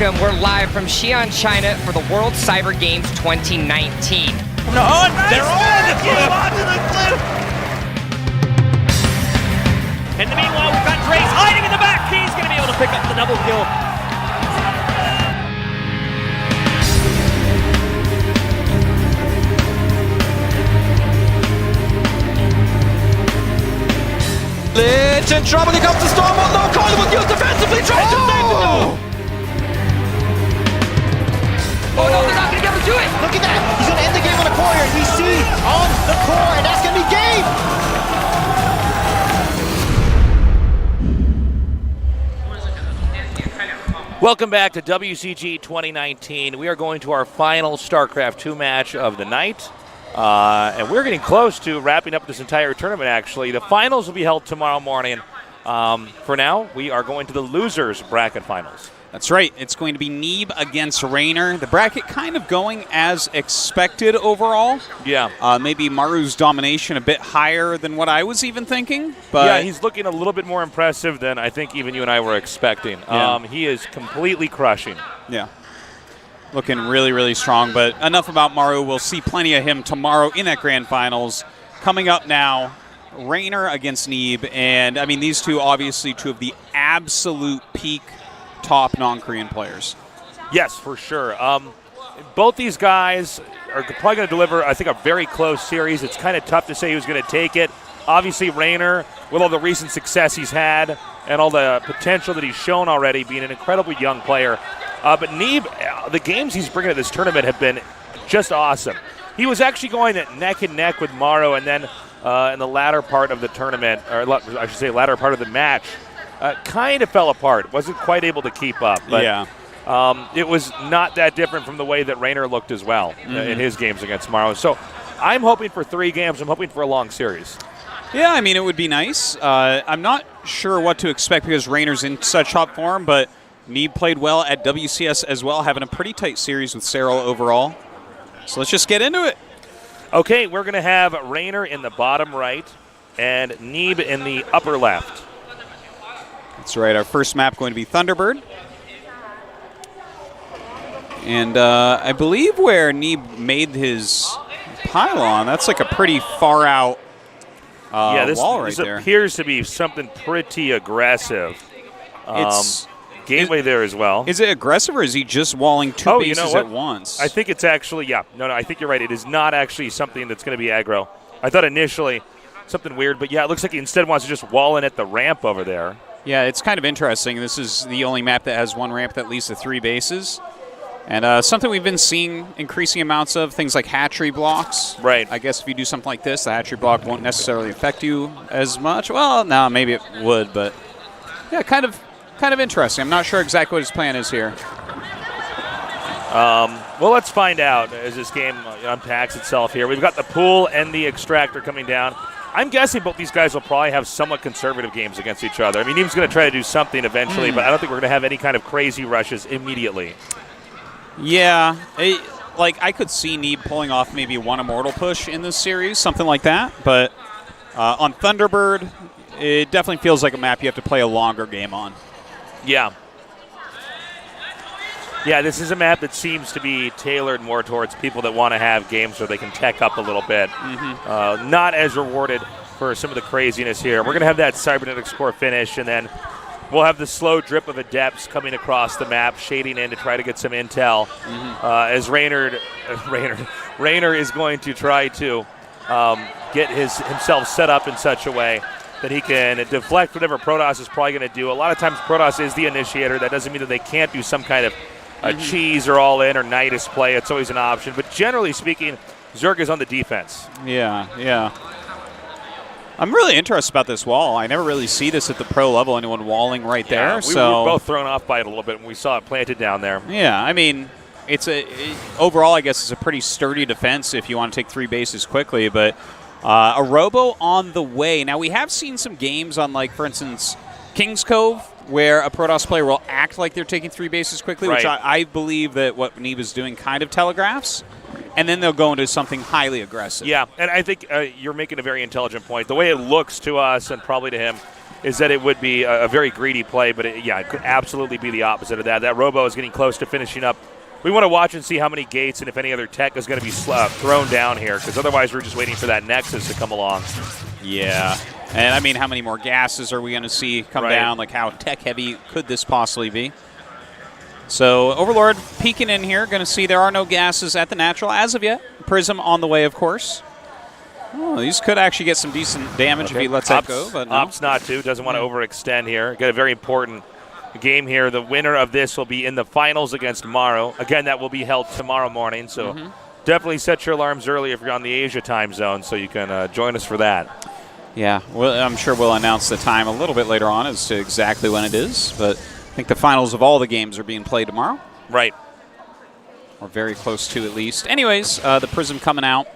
welcome. We're live from Xi'an, China for the World Cyber Games 2019. No, they're on the cliff! Onto the cliff! In the meanwhile, we've got Drace hiding in the back. He's going to be able to pick up the double kill. Lich in trouble, he comes to Storm, but no call was used defensively, trying to save the no! Oh no, they're not going to be able to do it! Look at that! He's going to end the game on a core here, and we see on the core, and that's going to be game! Welcome back to WCG 2019. We are going to our final StarCraft 2 match of the night. And we're getting close to wrapping up this entire tournament, actually. The finals will be held tomorrow morning. For now, we are going to the losers bracket finals. That's right. It's going to be Neeb against Reynor. The bracket kind of going as expected overall. Yeah. Maybe Maru's domination a bit higher than what I was even thinking. But yeah, he's looking a little bit more impressive than I think even you and I were expecting. Yeah. He is completely crushing. Yeah. Looking really, really strong. But enough about Maru. We'll see plenty of him tomorrow in that grand finals. Coming up now, Reynor against Neeb. And, I mean, these two, obviously, two of the absolute peak top non-Korean players. Yes, for sure. Both these guys are probably going to deliver, I think, a very close series. It's kind of tough to say who's going to take it. Obviously, Reynor, with all the recent success he's had and all the potential that he's shown already, being an incredibly young player. But Neeb, the games he's bringing to this tournament have been just awesome. He was actually going neck and neck with Maru, and then in the latter part of the tournament, or I should say latter part of the match, kind of fell apart. Wasn't quite able to keep up. But, yeah. It was not that different from the way that Reynor looked as well in his games against Maru. So I'm hoping for 3 games. I'm hoping for a long series. Yeah, I mean, it would be nice. I'm not sure what to expect because Reynor's in such top form, but Neeb played well at WCS as well, having a pretty tight series with Cyril overall. So let's just get into it. Okay, we're going to have Reynor in the bottom right and Neeb in the upper left. That's right. Our first map going to be Thunderbird. And I believe where Neeb made his pylon, that's like a pretty far out wall right there. This appears to be something pretty aggressive. It's Gateway there as well. Is it aggressive or is he just walling two bases you know what? at once? I think it's actually, yeah. No, I think you're right. It is not actually something that's going to be aggro. I thought initially something weird, but yeah, it looks like he instead wants to just wall in at the ramp over there. Yeah, it's kind of interesting. This is the only map that has one ramp that leads to 3 bases. And something we've been seeing increasing amounts of, things like hatchery blocks. Right. I guess if you do something like this, the hatchery block won't necessarily affect you as much. Well, no, maybe it would, but yeah, kind of interesting. I'm not sure exactly what his plan is here. Well, let's find out as this game unpacks itself here. We've got the pool and the extractor coming down. I'm guessing both these guys will probably have somewhat conservative games against each other. I mean, Neeb's going to try to do something eventually, but I don't think we're going to have any kind of crazy rushes immediately. Yeah, I could see Neeb pulling off maybe one Immortal push in this series, something like that. But on Thunderbird, it definitely feels like a map you have to play a longer game on. Yeah. Yeah, this is a map that seems to be tailored more towards people that want to have games where they can tech up a little bit. Not as rewarded for some of the craziness here. We're going to have that Cybernetics core finish, and then we'll have the slow drip of Adepts coming across the map, shading in to try to get some intel. As Reynor is going to try to get himself set up in such a way that he can deflect whatever Protoss is probably going to do. A lot of times Protoss is the initiator. That doesn't mean that they can't do some kind of cheese or all-in or Nidus play. It's always an option. But generally speaking, Zerg is on the defense. Yeah. I'm really interested about this wall. I never really see this at the pro level, anyone walling right there. We were both thrown off by it a little bit when we saw it planted down there. Yeah, I mean, overall, I guess it's a pretty sturdy defense if you want to take 3 bases quickly, but a Robo on the way. Now, we have seen some games on, like, for instance, King's Cove, where a Protoss player will act like they're taking 3 bases quickly, which I believe that what Neeb is doing kind of telegraphs. And then they'll go into something highly aggressive. Yeah, and I think you're making a very intelligent point. The way it looks to us and probably to him is that it would be a very greedy play, but it could absolutely be the opposite of that. That Robo is getting close to finishing up. We want to watch and see how many gates and if any other tech is going to be thrown down here, because otherwise we're just waiting for that Nexus to come along. Yeah. And, I mean, how many more gases are we going to see come down? Like, how tech-heavy could this possibly be? So, Overlord peeking in here. Going to see there are no gases at the natural as of yet. Prism on the way, of course. Oh, these could actually get some decent damage if he lets that go. But no. Opts not to. Doesn't want to overextend here. Got a very important game here. The winner of this will be in the finals against Morrow. Again, that will be held tomorrow morning, so definitely set your alarms early if you're on the Asia time zone so you can join us for that. Yeah, well, I'm sure we'll announce the time a little bit later on as to exactly when it is, but I think the finals of all the games are being played tomorrow. Right. Or very close to, at least. Anyways, the Prism coming out,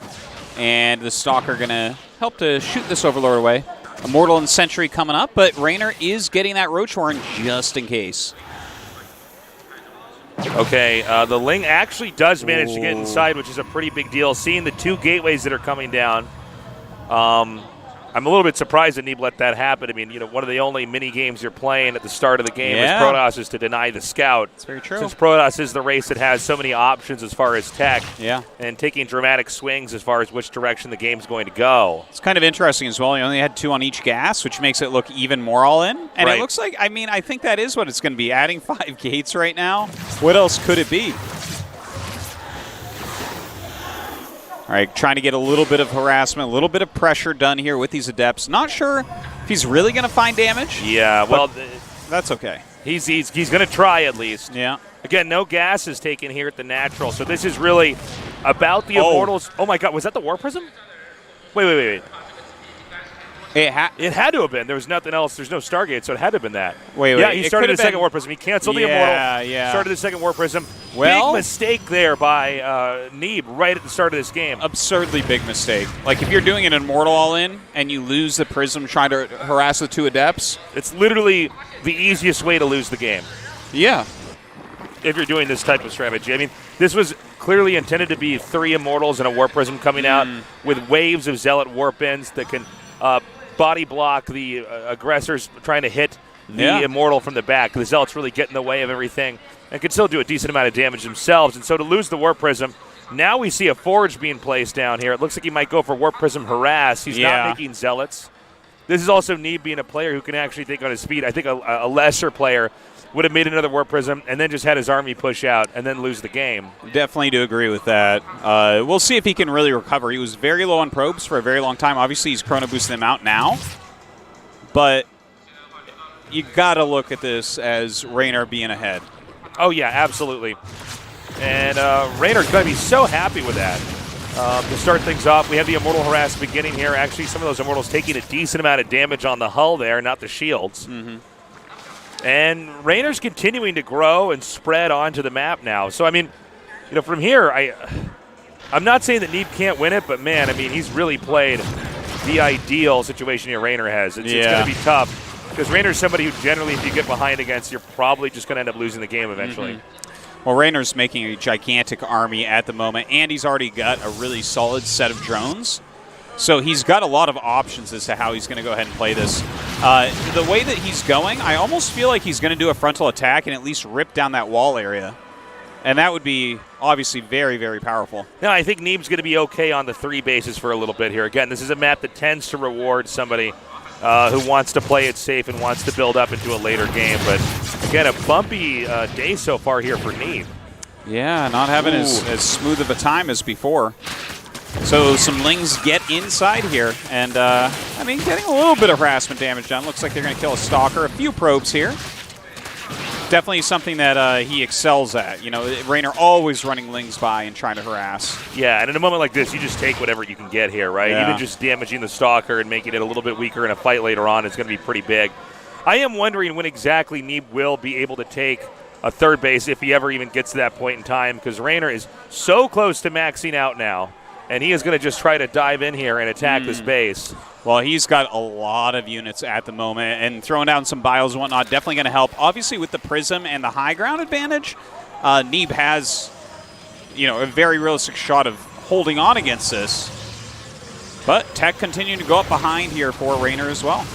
and the Stalker going to help to shoot this Overlord away. Immortal and Sentry coming up, but Reynor is getting that Roach Horn just in case. Okay, the Ling actually does manage to get inside, which is a pretty big deal. Seeing the 2 gateways that are coming down, I'm a little bit surprised that Neeb let that happen. I mean, one of the only mini games you're playing at the start of the game is Protoss is to deny the scout. That's very true. Since Protoss is the race that has so many options as far as tech, yeah, and taking dramatic swings as far as which direction the game's going to go. It's kind of interesting as well. You only had 2 on each gas, which makes it look even more all in. And it looks like, I think that is what it's going to be. Adding 5 gates right now. What else could it be? All right, trying to get a little bit of harassment, a little bit of pressure done here with these Adepts. Not sure if he's really going to find damage. Yeah, well, that's okay. He's going to try at least. Yeah. Again, no gas is taken here at the natural, so this is really about the Immortals. Oh my God, was that the War Prism? Wait. It had to have been. There was nothing else. There's no Stargate, so it had to have been that. Wait. Yeah, he started the second War Prism. He canceled the Immortal. Yeah. Started the second War Prism. Well, big mistake there by Neeb right at the start of this game. Absurdly big mistake. Like, if you're doing an Immortal all-in and you lose the Prism trying to harass the 2 Adepts. It's literally the easiest way to lose the game. Yeah. If you're doing this type of strategy. I mean, this was clearly intended to be 3 Immortals and a War Prism coming out with waves of Zealot Warp-ins that can body block the aggressors trying to hit the Immortal from the back. The Zealots really get in the way of everything and can still do a decent amount of damage themselves. And so to lose the Warp Prism, now we see a Forge being placed down here. It looks like he might go for Warp Prism Harass. He's not making Zealots. This is also Neeb being a player who can actually think on his feet. I think a lesser player would have made another Warp Prism and then just had his army push out and then lose the game. Definitely do agree with that. We'll see if he can really recover. He was very low on probes for a very long time. Obviously, he's chrono boosting them out now. But you got to look at this as Reynor being ahead. Oh, yeah, absolutely. And Reynor's going to be so happy with that. To start things off, we have the Immortal Harass beginning here. Actually, some of those Immortals taking a decent amount of damage on the hull there, not the shields. And Reynor's continuing to grow and spread onto the map now. So, I mean, from here, I'm not saying that Neeb can't win it, but, man, I mean, he's really played the ideal situation here Reynor has. It's going to be tough because Reynor's somebody who generally, if you get behind against, you're probably just going to end up losing the game eventually. Well, Reynor's making a gigantic army at the moment, and he's already got a really solid set of drones. So he's got a lot of options as to how he's going to go ahead and play this. The way that he's going, I almost feel like he's going to do a frontal attack and at least rip down that wall area. And that would be obviously very, very powerful. No, I think Neeb's going to be okay on the 3 bases for a little bit here. Again, this is a map that tends to reward somebody who wants to play it safe and wants to build up into a later game. But, again, a bumpy day so far here for Neeb. Yeah, not having as smooth of a time as before. So some Lings get inside here, and, getting a little bit of harassment damage done. Looks like they're going to kill a Stalker. A few probes here. Definitely something that he excels at. Reynor always running Lings by and trying to harass. Yeah, and in a moment like this, you just take whatever you can get here, right? Yeah. Even just damaging the Stalker and making it a little bit weaker in a fight later on is going to be pretty big. I am wondering when exactly Neeb will be able to take a 3rd base, if he ever even gets to that point in time, because Reynor is so close to maxing out now. And he is going to just try to dive in here and attack this base. Well, he's got a lot of units at the moment, and throwing down some bios and whatnot definitely going to help. Obviously, with the Prism and the high ground advantage, Neeb has, a very realistic shot of holding on against this. But tech continuing to go up behind here for Reynor as well.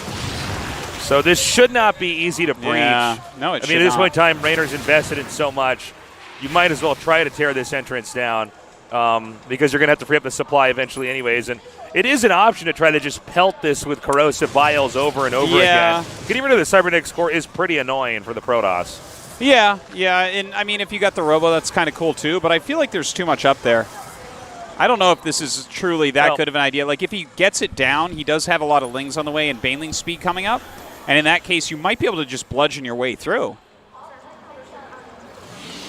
So this should not be easy to breach. Yeah. No, it I should mean, at this not. point in time, Reynor's invested in so much. You might as well try to tear this entrance down because you're going to have to free up the supply eventually anyways. And it is an option to try to just pelt this with corrosive vials over and over again. Getting rid of the Cybernetics core is pretty annoying for the Protoss. Yeah, and I mean, if you got the Robo, that's kind of cool too, but I feel like there's too much up there. I don't know if this is truly that good of an idea. Like, if he gets it down, he does have a lot of Lings on the way and Baneling speed coming up, and in that case, you might be able to just bludgeon your way through.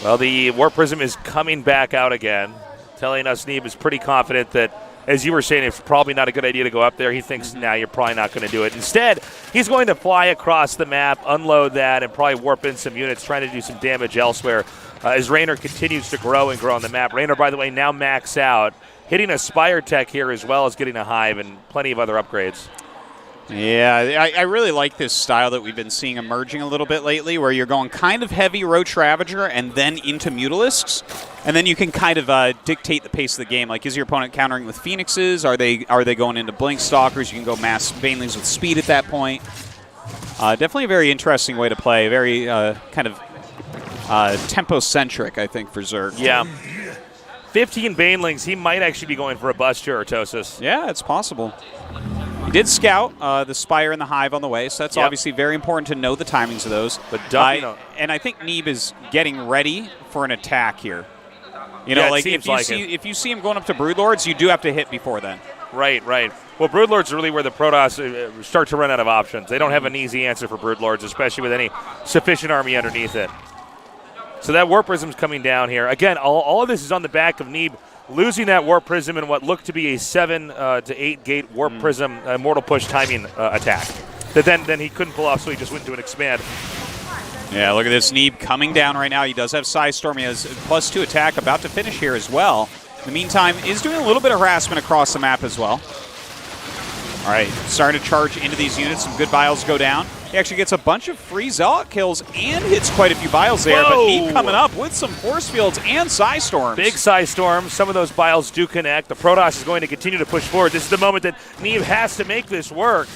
Well, the Warp Prism is coming back out again, telling us Neeb is pretty confident that, as you were saying, it's probably not a good idea to go up there. He thinks, nah, you're probably not going to do it. Instead, he's going to fly across the map, unload that, and probably warp in some units, trying to do some damage elsewhere as Reynor continues to grow and grow on the map. Reynor, by the way, now max out, hitting a Spire Tech here as well as getting a Hive and plenty of other upgrades. Yeah, I really like this style that we've been seeing emerging a little bit lately, where you're going kind of heavy Roach Ravager and then into Mutalisks, and then you can kind of dictate the pace of the game. Like, is your opponent countering with Phoenixes? Are they going into Blink Stalkers? You can go mass Banelings with speed at that point. Definitely a very interesting way to play. Very kind of tempo-centric, I think, for Zerg. Yeah. 15 Banelings, he might actually be going for a bust here, Artosis. Yeah, it's possible. He did scout the Spire and the Hive on the way, so that's obviously very important to know the timings of those. But and I think Neeb is getting ready for an attack here. You know, like if you see him going up to Broodlords, you do have to hit before then. Right. Well, Broodlords are really where the Protoss start to run out of options. They don't have an easy answer for Broodlords, especially with any sufficient army underneath it. So that Warp Prism's coming down here. Again, all of this is on the back of Neeb losing that Warp Prism in what looked to be a 7 to 8 gate Warp Prism Mortal Push timing attack. That then he couldn't pull off, so he just went to an expand. Yeah, look at this Neeb coming down right now. He does have Psystorm. He has +2 attack, about to finish here as well. In the meantime, is doing a little bit of harassment across the map as well. All right, starting to charge into these units. Some good vials go down. He actually gets a bunch of free Zealot kills and hits quite a few vials there. But Neeb coming up with some Force Fields and Psystorms. Big Psystorms. Some of those vials do connect. The Protoss is going to continue to push forward. This is the moment that Neeb has to make this work.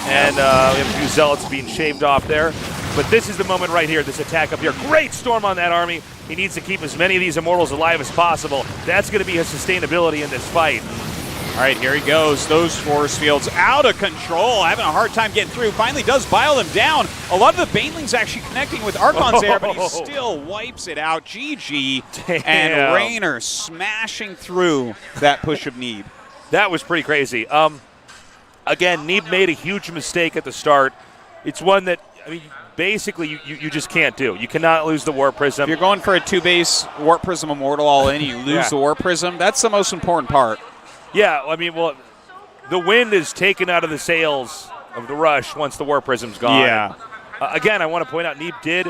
And we have a few Zealots being shaved off there. But this is the moment right here, this attack up here. Great storm on that army. He needs to keep as many of these Immortals alive as possible. That's going to be his sustainability in this fight. All right, here he goes. Those Force Fields out of control, having a hard time getting through. Finally does bile them down. A lot of the Banelings actually connecting with Archons there, but he still wipes it out. GG. Damn. And Reynor smashing through that push of Neeb. That was pretty crazy. Again, Neeb made a huge mistake at the start. It's one that, I mean, basically you just can't do. You cannot lose the Warp Prism. If you're going for a 2-base Warp Prism Immortal all in, you lose the Warp Prism. That's the most important part. Yeah, I mean, well, the wind is taken out of the sails of the rush once the Warp Prism's gone. Yeah. Again, I want to point out, Neeb did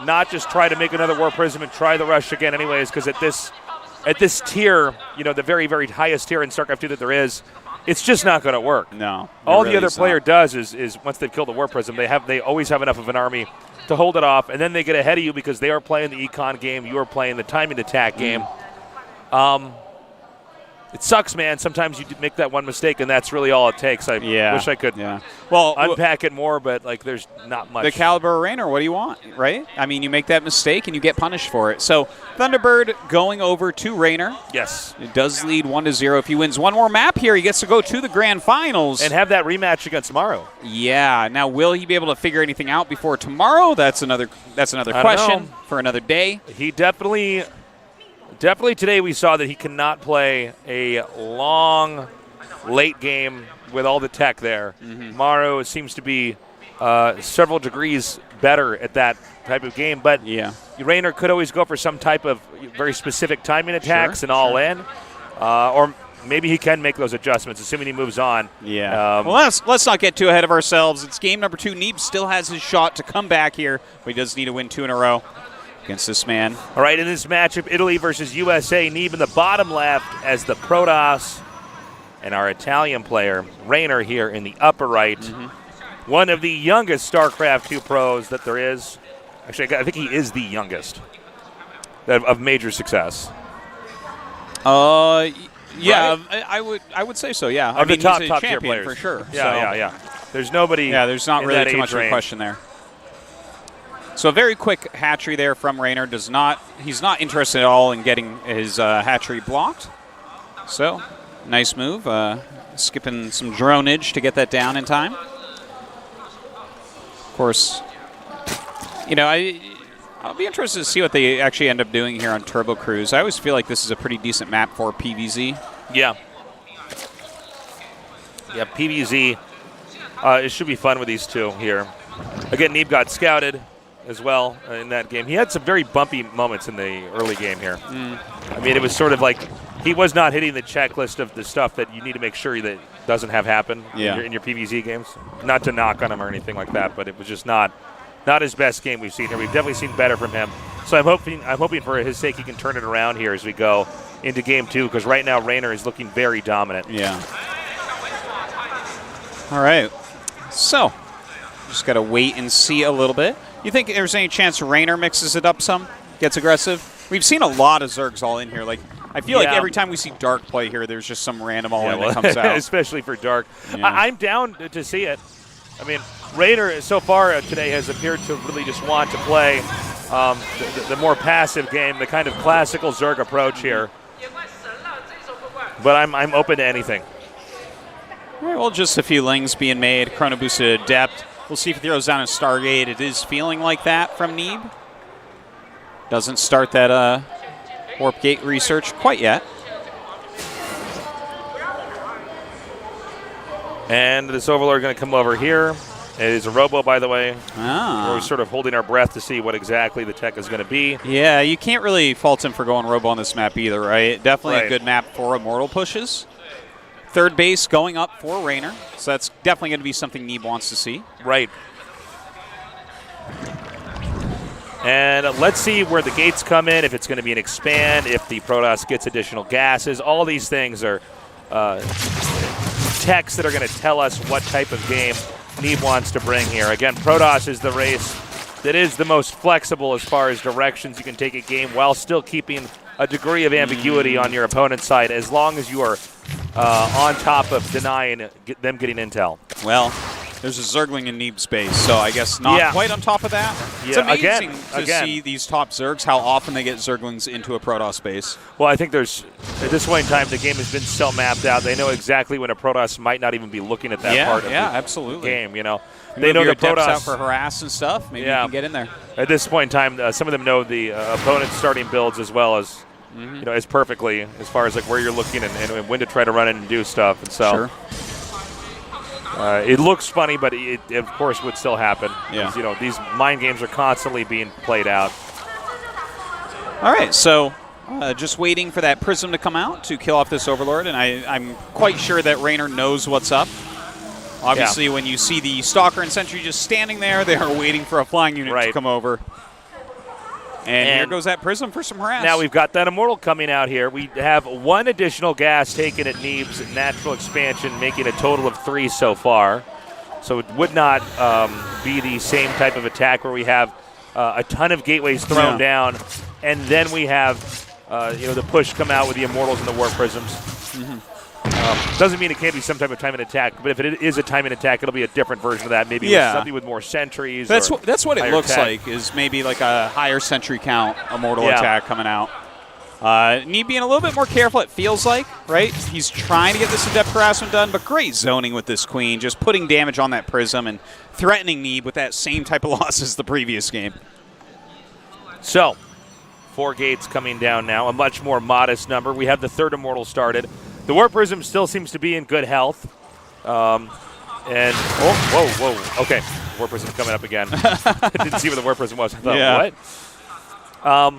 not just try to make another Warp Prism and try the rush again anyways, because at this tier, you know, the very, very highest tier in StarCraft 2 that there is, it's just not going to work. No. All the other player does is once they've killed the Warp Prism, they always have enough of an army to hold it off, and then they get ahead of you because they are playing the econ game, you are playing the timing attack game. It sucks, man. Sometimes you make that one mistake, and that's really all it takes. I wish I could unpack it more, but like there's not much. The caliber of Reynor, what do you want, right? I mean, you make that mistake, and you get punished for it. So Thunderbird going over to Reynor. Yes. It does lead 1-0. If he wins one more map here, he gets to go to the Grand Finals. And have that rematch against Morrow. Yeah. Now, will he be able to figure anything out before tomorrow? That's another question for another day. He definitely today we saw that he cannot play a long, late game with all the tech there. Morrow seems to be several degrees better at that type of game, but Reynor could always go for some type of very specific timing attacks and all in, or maybe he can make those adjustments, assuming he moves on. Yeah. Well, let's not get too ahead of ourselves. It's game number 2. Neeb still has his shot to come back here, but he does need to win 2 in a row against this man. All right, in this matchup, Italy versus USA, Neeb in the bottom left as the Protoss, and our Italian player, Reynor, here in the upper right. One of the youngest StarCraft 2 pros that there is. Actually, I think he is the youngest of major success. Yeah, right? I would say so. Yeah, Of the top he's a tier champion players for sure. Yeah. There's nobody. Yeah, there's not in really that too much age of a range. question there. So a very quick hatchery there from Reynor. He's not interested at all in getting his hatchery blocked. So nice move. Skipping some dronage to get that down in time. Of course, I'll be interested to see what they actually end up doing here on Turbo Cruise. I always feel like this is a pretty decent map for PvZ. Yeah. Yeah, PvZ. It should be fun with these two here. Again, Neeb got scouted as well in that game. He had some very bumpy moments in the early game here. I mean, it was sort of like he was not hitting the checklist of the stuff that you need to make sure that doesn't have happen in your PvZ games. Not to knock on him or anything like that, but it was just not his best game we've seen here. We've definitely seen better from him. So I'm hoping for his sake he can turn it around here as we go into game 2, because right now Reynor is looking very dominant. Yeah. All right. So just got to wait and see a little bit. You think there's any chance Reynor mixes it up some, gets aggressive? We've seen a lot of Zergs all in here. Like, I feel like every time we see Dark play here, there's just some random all-in that comes out. Especially for Dark. Yeah. I'm down to see it. I mean, Reynor so far today has appeared to really just want to play the more passive game, the kind of classical Zerg approach here. But I'm open to anything. All right, well, just a few lings being made. Chrono boosted Adept. We'll see if he throws down a Stargate. It is feeling like that from Neeb. Doesn't start that Warp Gate research quite yet. And this Overlord going to come over here. It is a Robo, by the way. We're sort of holding our breath to see what exactly the tech is going to be. Yeah, you can't really fault him for going Robo on this map either, right? Definitely a good map for Immortal pushes. Third base going up for Reynor, so that's definitely going to be something Neeb wants to see. Right. And let's see where the gates come in, if it's going to be an expand, if the Protoss gets additional gases. All these things are techs that are going to tell us what type of game Neeb wants to bring here. Again, Protoss is the race that is the most flexible as far as directions you can take a game while still keeping a degree of ambiguity on your opponent's side, as long as you are on top of denying them getting intel. Well, there's a Zergling in Neeb's base, so I guess not quite on top of that. It's amazing to see these top Zergs, how often they get Zerglings into a Protoss base. Well, I think there's, at this point in time, the game has been so mapped out. They know exactly when a Protoss might not even be looking at that part of the game, you know. They know the Protoss out for harass and stuff. Maybe you can get in there. At this point in time, some of them know the opponent's starting builds as well as, you know, as perfectly as far as like where you're looking and when to try to run in and do stuff. And so it looks funny, but it of course would still happen. Yeah. You know, these mind games are constantly being played out. All right, so just waiting for that Prism to come out to kill off this Overlord, and I'm quite sure that Reynor knows what's up. Obviously, when you see the Stalker and Sentry just standing there, they are waiting for a flying unit to come over. And here goes that Prism for some harass. Now we've got that Immortal coming out here. We have one additional gas taken at Neeb's natural expansion, making a total of 3 so far. So it would not be the same type of attack where we have a ton of gateways thrown down, and then we have you know, the push come out with the Immortals and the Warp Prisms. Doesn't mean it can't be some type of time and attack, but if it is a time and attack, it'll be a different version of that. Maybe with something with more sentries. That's what it looks tech. like, is maybe like a higher sentry count Immortal attack coming out. Neeb being a little bit more careful, it feels like, right? He's trying to get this Adept harassment done, but great zoning with this Queen, just putting damage on that Prism and threatening Neeb with that same type of loss as the previous game. So, 4 gates coming down now, a much more modest number. We have the third Immortal started. The Warp Prism still seems to be in good health. And, whoa. Okay, Warp Prism coming up again. I didn't see where the Warp Prism was. I thought, what?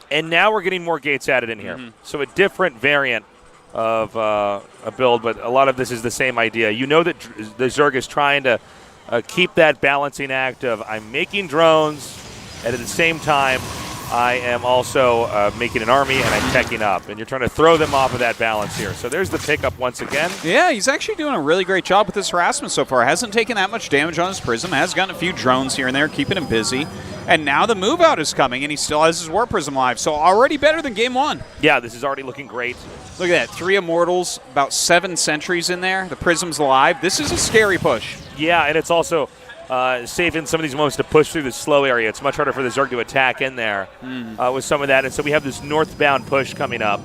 And now we're getting more gates added in here. So a different variant of a build, but a lot of this is the same idea. You know that the Zerg is trying to keep that balancing act of I'm making drones, and at the same time I am also making an army, and I'm teching up. And you're trying to throw them off of that balance here. So there's the pickup once again. Yeah, he's actually doing a really great job with this harassment so far. Hasn't taken that much damage on his Prism. Has gotten a few drones here and there, keeping him busy. And now the move out is coming, and he still has his War Prism live. So already better than game 1. Yeah, this is already looking great. Look at that. 3 Immortals, about 7 sentries in there. The Prism's alive. This is a scary push. Yeah, and it's also safe in some of these moments to push through the slow area. It's much harder for the Zerg to attack in there with some of that. And so we have this northbound push coming up.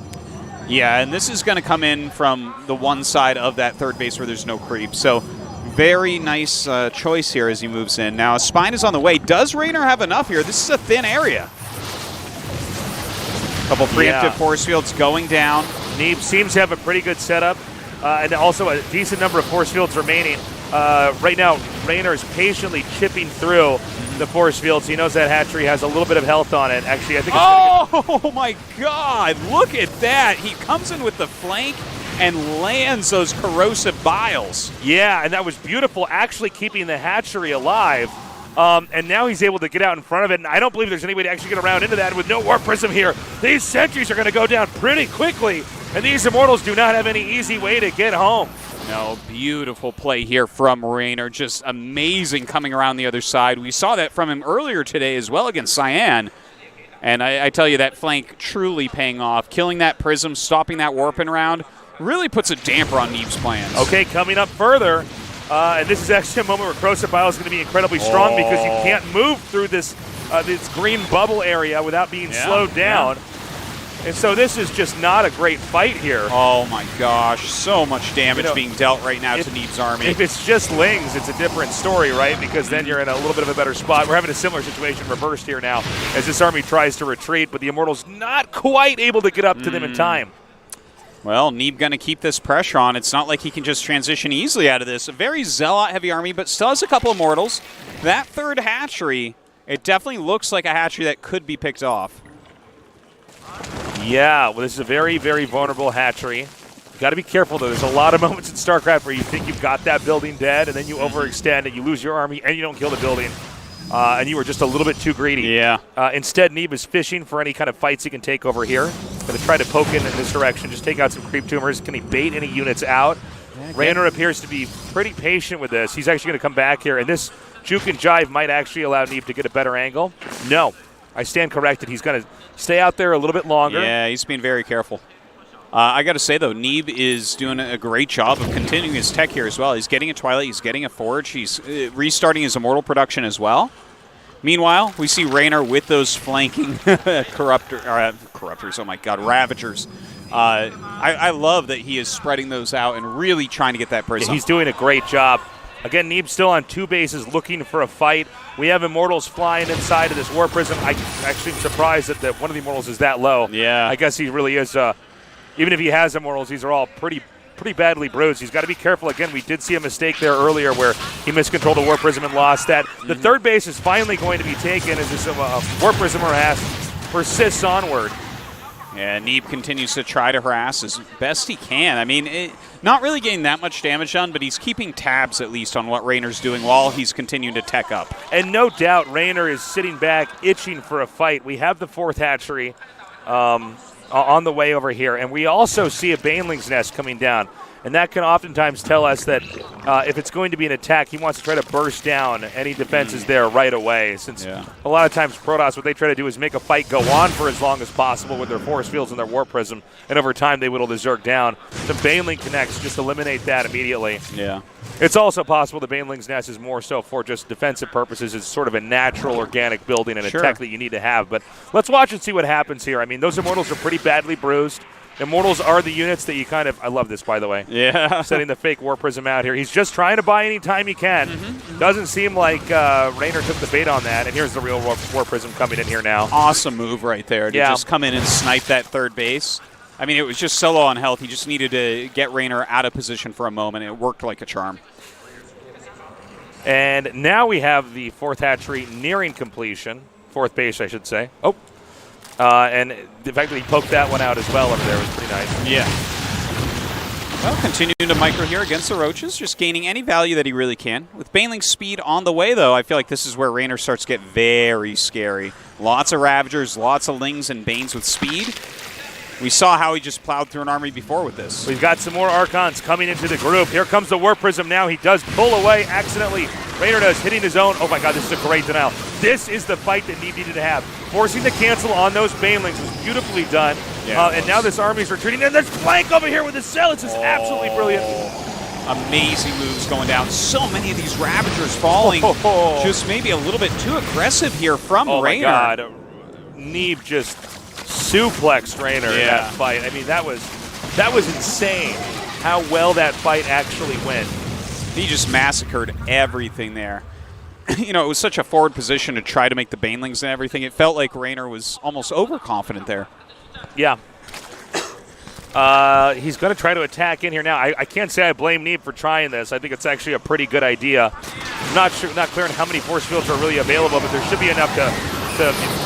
Yeah, and this is going to come in from the one side of that third base where there's no creep. So very nice choice here as he moves in. Now, a Spine is on the way. Does Reynor have enough here? This is a thin area. Couple preemptive force fields going down. Neeb seems to have a pretty good setup, and also a decent number of force fields remaining. Right now, Reynor is patiently chipping through the force fields. He knows that hatchery has a little bit of health on it. Actually, I think it's oh my God! Look at that! He comes in with the flank and lands those corrosive biles. Yeah, and that was beautiful, actually keeping the hatchery alive. And now he's able to get out in front of it, and I don't believe there's any way to actually get around into that. And with no War Prism here, these sentries are going to go down pretty quickly, and these Immortals do not have any easy way to get home. No, beautiful play here from Reynor. Just amazing coming around the other side. We saw that from him earlier today as well against Xi'an. And I tell you, that flank truly paying off. Killing that Prism, stopping that warping round, really puts a damper on Neeb's plans. Okay, coming up further. And this is actually a moment where Corrosive Bile is going to be incredibly strong because you can't move through this green bubble area without being slowed down. Yeah. And so this is just not a great fight here. Oh my gosh, so much damage being dealt right now to Neeb's army. If it's just Lings, it's a different story, right? Because then you're in a little bit of a better spot. We're having a similar situation reversed here now as this army tries to retreat, but the Immortals not quite able to get up to them in time. Well, Neeb going to keep this pressure on. It's not like he can just transition easily out of this. A very Zealot-heavy army, but still has a couple of Immortals. That third hatchery, it definitely looks like a hatchery that could be picked off. Yeah, well, this is a very, very vulnerable hatchery. You got to be careful, though. There's a lot of moments in StarCraft where you think you've got that building dead, and then you overextend, and you lose your army, and you don't kill the building. And you were just a little bit too greedy. Yeah. Instead, Neeb is fishing for any kind of fights he can take over here. Going to try to poke in this direction, just take out some creep tumors. Can he bait any units out? Reynor appears to be pretty patient with this. He's actually going to come back here, and this juke and jive might actually allow Neeb to get a better angle. No, I stand corrected. He's going to stay out there a little bit longer. Yeah, he's being very careful. I got to say, though, Neeb is doing a great job of continuing his tech here as well. He's getting a Twilight. He's getting a Forge. He's restarting his Immortal production as well. Meanwhile, we see Reynor with those flanking corruptors. Oh, my God, Ravagers. I love that he is spreading those out and really trying to get that Prism. Yeah, he's doing a great job. Again, Neeb's still on 2 bases looking for a fight. We have Immortals flying inside of this War Prism. I actually am surprised that one of the Immortals is that low. Yeah. I guess he really is. Even if he has Immortals, these are all pretty badly bruised. He's got to be careful. Again, we did see a mistake there earlier where he miscontrolled the War Prism and lost that. The third base is finally going to be taken as this War Prism harass persists onward. Yeah, Neeb continues to try to harass as best he can. I mean, not really getting that much damage done, but he's keeping tabs at least on what Reynor's doing while he's continuing to tech up. And no doubt Reynor is sitting back, itching for a fight. We have the 4th hatchery on the way over here, and we also see a Baneling's nest coming down. And that can oftentimes tell us that if it's going to be an attack, he wants to try to burst down any defenses there right away. Since a lot of times Protoss, what they try to do is make a fight go on for as long as possible with their force fields and their War Prism, and over time they whittle the Zerg down. The Baneling connects, just eliminate that immediately. Yeah. It's also possible the Baneling's nest is more so for just defensive purposes. It's sort of a natural, organic building and a tech that you need to have. But let's watch and see what happens here. I mean, those Immortals are pretty badly bruised. Immortals are the units that you kind of – I love this, by the way. Yeah. Setting the fake War Prism out here. He's just trying to buy any time he can. Doesn't seem like Reynor took the bait on that. And here's the real War Prism coming in here now. Awesome move right there to just come in and snipe that third base. I mean, it was just so low on health. He just needed to get Reynor out of position for a moment. It worked like a charm. And now we have the 4th hatchery nearing completion. 4th base, I should say. Oh. And the fact that he poked that one out as well over there was pretty nice. Yeah. Well, continuing to micro here against the Roaches, just gaining any value that he really can. With Baneling's speed on the way, though, I feel like this is where Reynor starts to get very scary. Lots of Ravagers, lots of Lings and Banes with speed. We saw how he just plowed through an army before with this. We've got some more Archons coming into the group. Here comes the Warp Prism now. He does pull away accidentally. Reynor does, hitting his own. Oh my god, this is a great denial. This is the fight that Neeb needed to have. Forcing the cancel on those Banelings was beautifully done. Yeah. And now this army's retreating. And there's Flank over here with the cell. It's just absolutely brilliant. Amazing moves going down. So many of these Ravagers falling. Just maybe a little bit too aggressive here from Reynor. Oh my god. Neeb just suplexed Reynor in that fight. I mean, that was insane how well that fight actually went. He just massacred everything there. You know, it was such a forward position to try to make the Banelings and everything. It felt like Reynor was almost overconfident there. Yeah. He's going to try to attack in here now. I can't say I blame Neeb for trying this. I think it's actually a pretty good idea. I'm not clear on how many force fields are really available, but there should be enough to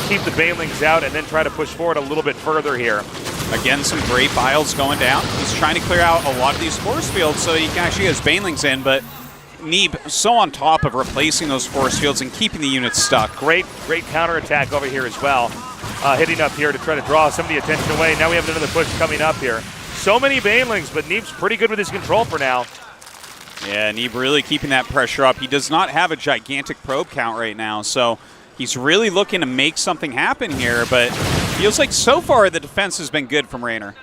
keep the Banelings out and then try to push forward a little bit further here. Again, some great biles going down. He's trying to clear out a lot of these force fields so he can actually get his Banelings in, but Neeb so on top of replacing those force fields and keeping the units stuck. Great counterattack over here as well. Hitting up here to try to draw some of the attention away. Now we have another push coming up here. So many Banelings, but Neeb's pretty good with his control for now. Yeah, Neeb really keeping that pressure up. He does not have a gigantic probe count right now, so he's really looking to make something happen here, but feels like so far the defense has been good from Reynor.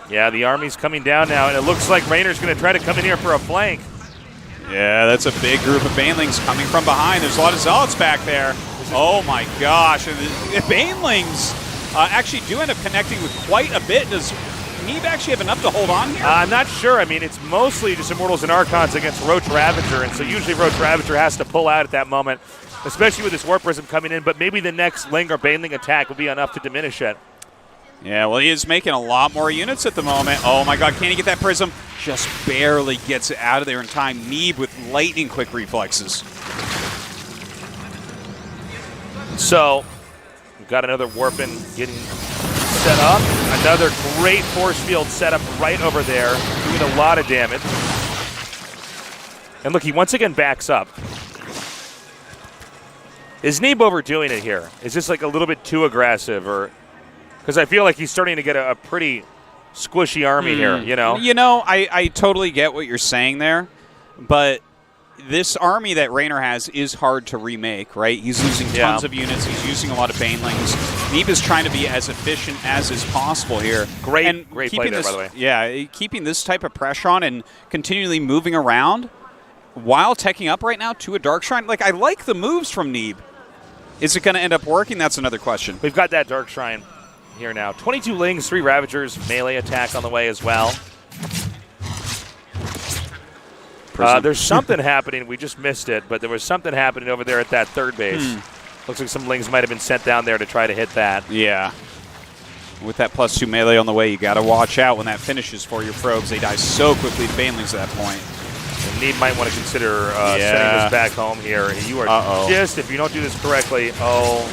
Yeah, the army's coming down now, and it looks like Raynor's going to try to come in here for a flank. Yeah, that's a big group of Banelings coming from behind. There's a lot of Zealots back there. Oh my gosh. And the Banelings actually do end up connecting with quite a bit. Does Neeb actually have enough to hold on here? I'm not sure. I mean, it's mostly just Immortals and Archons against Roach Ravager, and so usually Roach Ravager has to pull out at that moment, especially with this Warp Prism coming in, but maybe the next Ling or Baneling attack will be enough to diminish it. Yeah, well, he is making a lot more units at the moment. Oh my god, can he get that Prism? Just barely gets it out of there in time. Neeb with lightning quick reflexes. So, we've got another Warpin getting set up. Another great force field set up right over there, doing a lot of damage. And look, he once again backs up. Is Neeb overdoing it here? Is this like a little bit too aggressive, or because I feel like he's starting to get a pretty squishy army here, you know? You know, I totally get what you're saying there, but this army that Reynor has is hard to remake, right? He's losing tons of units. He's using a lot of Banelings. Neeb is trying to be as efficient as is possible here. Great play there, by the way. Yeah, keeping this type of pressure on and continually moving around while teching up right now to a Dark Shrine. Like, I like the moves from Neeb. Is it going to end up working? That's another question. We've got that Dark Shrine here now. 22 Lings, 3 Ravagers, melee attack on the way as well. There's something happening. We just missed it, but there was something happening over there at that third base. Looks like some Lings might have been sent down there to try to hit that. Yeah. With that +2 melee on the way, you got to watch out when that finishes for your probes. They die so quickly to Banelings at that point. And Neeb might want to consider sending this back home here. You are just, if you don't do this correctly, oh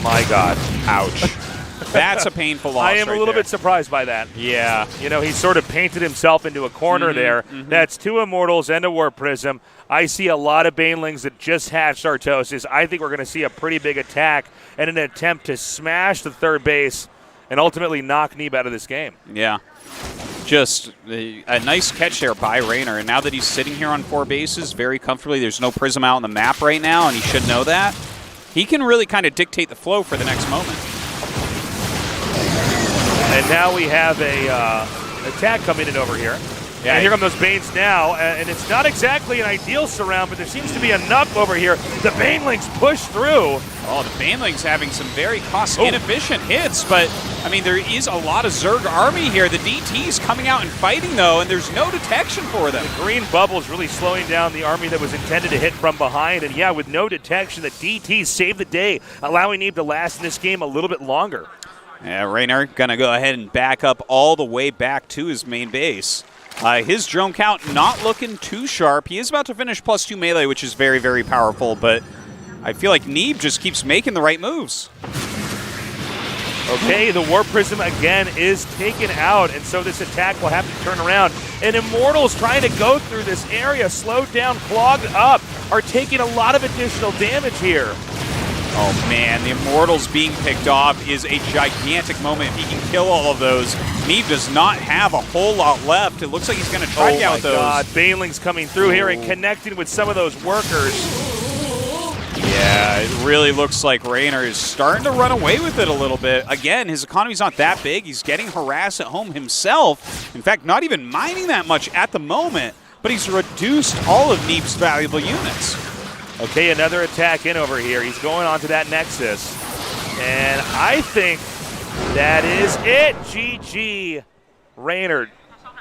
my god. Ouch. That's a painful loss. I am a little bit surprised by that. Yeah. You know, he sort of painted himself into a corner there. That's 2 Immortals and a Warp Prism. I see a lot of Banelings that just hatched Artosis. I think we're going to see a pretty big attack and an attempt to smash the third base and ultimately knock Neeb out of this game. Yeah. Just a nice catch there by Reynor. And now that he's sitting here on 4 bases very comfortably, there's no Prism out on the map right now, and he should know that. He can really kind of dictate the flow for the next moment. And now we have an attack coming in over here. Yeah, and here come those Banes now, and it's not exactly an ideal surround, but there seems to be enough over here. The Banelings push through. Oh, the Banelings having some very cost-inefficient hits, but, I mean, there is a lot of Zerg army here. The DT's coming out and fighting, though, and there's no detection for them. The green bubble's really slowing down the army that was intended to hit from behind, and yeah, with no detection, the DT's saved the day, allowing Neeb to last in this game a little bit longer. Yeah, Reynor going to go ahead and back up all the way back to his main base. His drone count not looking too sharp. He is about to finish +2 melee, which is very, very powerful, but I feel like Neeb just keeps making the right moves. Okay, the Warp Prism again is taken out, and so this attack will have to turn around. And Immortals trying to go through this area, slowed down, clogged up, are taking a lot of additional damage here. Oh man, the Immortals being picked off is a gigantic moment. If he can kill all of those, Neeb does not have a whole lot left. It looks like he's going to try to get out those. Oh my God, Baneling's coming through here and connecting with some of those workers. Yeah, it really looks like Reynor is starting to run away with it a little bit. Again, his economy's not that big. He's getting harassed at home himself. In fact, not even mining that much at the moment, but he's reduced all of Neeb's valuable units. Okay, another attack in over here. He's going on to that Nexus. And I think that is it. GG. Reynor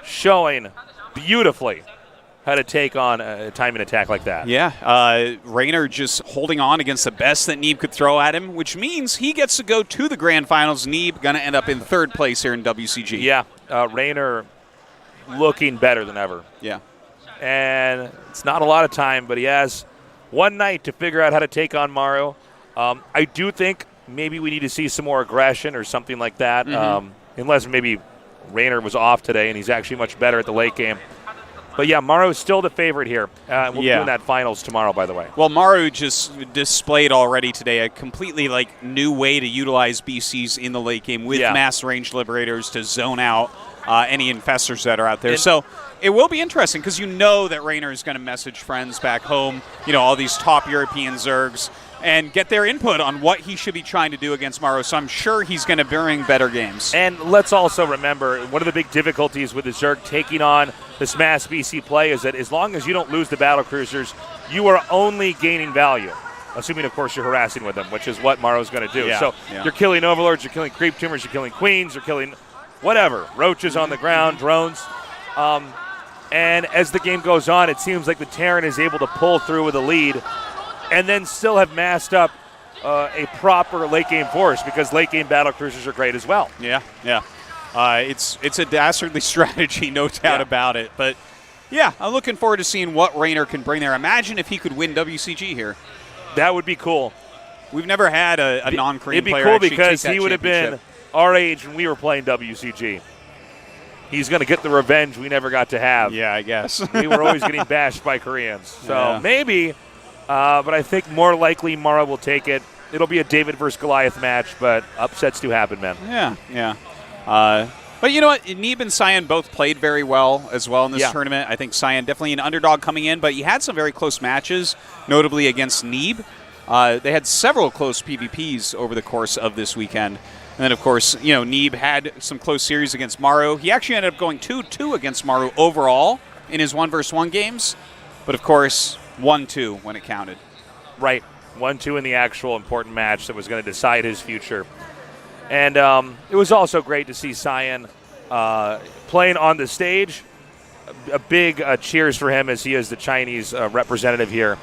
showing beautifully how to take on a timing attack like that. Yeah, Reynor just holding on against the best that Neeb could throw at him, which means he gets to go to the Grand Finals. Neeb going to end up in third place here in WCG. Yeah, Reynor looking better than ever. Yeah. And it's not a lot of time, but he has one night to figure out how to take on Maru. I do think maybe we need to see some more aggression or something like that, unless maybe Reynor was off today and he's actually much better at the late game. But yeah, Maru is still the favorite here. We'll be doing that finals tomorrow, by the way. Well, Maru just displayed already today a completely new way to utilize BCs in the late game with mass range liberators to zone out any infestors that are out there. So it will be interesting because you know that Reynor is going to message friends back home, all these top European Zergs, and get their input on what he should be trying to do against Maru. So I'm sure he's going to bring better games. And let's also remember, one of the big difficulties with the Zerg taking on this mass BC play is that as long as you don't lose the battle cruisers, you are only gaining value. Assuming, of course, you're harassing with them, which is what Maru's going to do. So you're killing overlords, you're killing creep tumors, you're killing queens, you're killing whatever, roaches on the ground, drones. And as the game goes on, it seems like the Terran is able to pull through with a lead and then still have massed up a proper late game force, because late game battle cruisers are great as well. Yeah. It's a dastardly strategy, no doubt about it. But yeah, I'm looking forward to seeing what Reynor can bring there. Imagine if he could win WCG here. That would be cool. We've never had a non-Korean player. It'd be cool because he would have been our age when we were playing WCG. He's going to get the revenge we never got to have. Yeah, I guess. We were always getting bashed by Koreans. So maybe, but I think more likely Mara will take it. It'll be a David versus Goliath match, but upsets do happen, man. Yeah. But you know what? Neeb and Xi'an both played very well as well in this tournament. I think Xi'an definitely an underdog coming in, but he had some very close matches, notably against Neeb. They had several close PvPs over the course of this weekend. And then, of course, Neeb had some close series against Maru. He actually ended up going 2-2 against Maru overall in his 1-versus-1 games. But, of course, 1-2 when it counted. Right. 1-2 in the actual important match that was going to decide his future. And it was also great to see Xi'an playing on the stage. A big cheers for him, as he is the Chinese representative here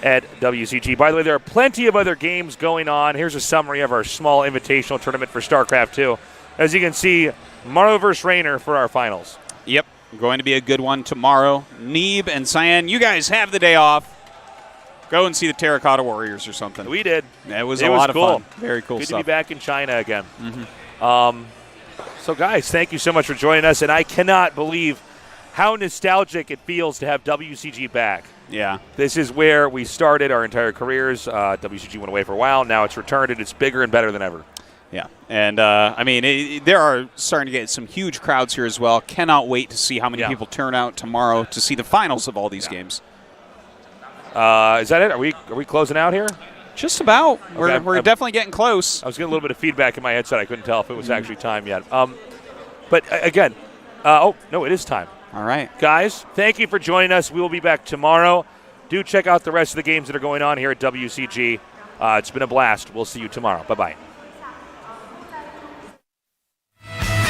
at WCG. By the way, there are plenty of other games going on. Here's a summary of our small invitational tournament for StarCraft 2. As you can see, Maru versus Reynor for our finals. Yep, going to be a good one tomorrow. Neeb and Xi'an, you guys have the day off. Go and see the Terracotta Warriors or something. We did. It was a lot of fun. Very cool Good stuff. to be back in China again. So, guys, thank you so much for joining us. And I cannot believe how nostalgic it feels to have WCG back. Yeah. This is where we started our entire careers. WCG went away for a while. Now it's returned, and it's bigger and better than ever. Yeah. And, there are starting to get some huge crowds here as well. Cannot wait to see how many people turn out tomorrow to see the finals of all these games. Is that it? Are we closing out here? Just about. Okay. We're definitely getting close. I was getting a little bit of feedback in my headset. I couldn't tell if it was actually time yet. But, again, no, it is time. All right. Guys, thank you for joining us. We will be back tomorrow. Do check out the rest of the games that are going on here at WCG. It's been a blast. We'll see you tomorrow. Bye-bye.